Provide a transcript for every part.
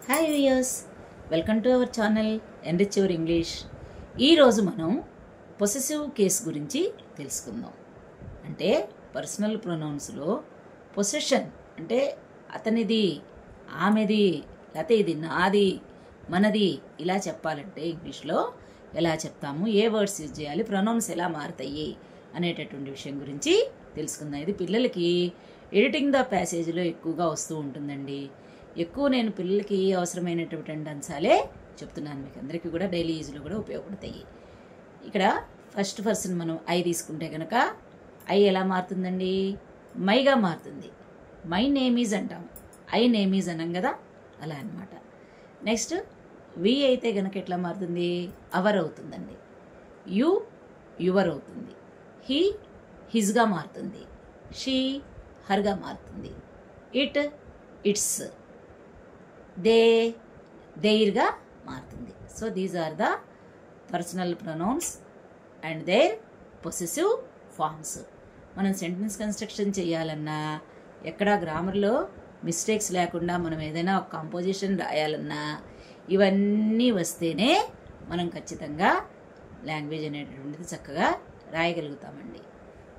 Hi viewers, welcome to our channel enrich your English. ఈరోజు మనం possessive case గురించి తెలుసుకుందాం. అంటే పర్సనల్ ప్రొనౌన్స్లో పొసెషన్ అంటే అతనిది, ఆమెది, లేకపోతే ఇది నాది, మనది ఇలా చెప్పాలంటే ఇంగ్లీష్లో ఎలా చెప్తాము, ఏ వర్డ్స్ యూజ్ చేయాలి, ప్రొనౌన్స్ ఎలా మారుతాయి అనేటటువంటి విషయం గురించి తెలుసుకుందాం. ఇది పిల్లలకి ఎడిటింగ్ ద ప్యాసేజ్లో ఎక్కువగా వస్తూ ఉంటుందండి. ఎక్కువ నేను పిల్లలకి అవసరమైనటువంటి అంశాలే చెప్తున్నాను, మీకు అందరికీ కూడా డైలీ యూజ్లో కూడా ఉపయోగపడతాయి. ఇక్కడ ఫస్ట్ పర్సన్ మనం ఐ తీసుకుంటే కనుక ఐ ఎలా మారుతుందండి? మైగా మారుతుంది. మై నేమ్ ఈజ్ అంటాం, ఐ నేమ్ ఈజ్ అన్నాం కదా, అలా అనమాట. నెక్స్ట్ వి అయితే కనుక ఎట్లా మారుతుంది? అవర్ అవుతుందండి. యు యువర్ అవుతుంది. హీ హిజ్గా మారుతుంది. షీ హర్గా మారుతుంది. ఇట్ ఇట్స్, దే దేర్గా మారుతుంది. So these are the personal pronouns and their possessive forms. మనం సెంటెన్స్ కన్స్ట్రక్షన్ చేయాలన్నా, ఎక్కడా గ్రామర్లో మిస్టేక్స్ లేకుండా మనం ఏదైనా ఒక కంపోజిషన్ రాయాలన్నా ఇవన్నీ వస్తేనే మనం ఖచ్చితంగా లాంగ్వేజ్ అనేటటువంటిది చక్కగా రాయగలుగుతామండి.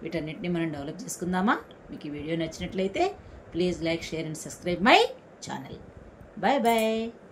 వీటన్నిటిని మనం డెవలప్ చేసుకుందామా? మీకు ఈ వీడియో నచ్చినట్లయితే please like, share and subscribe my channel. Bye bye.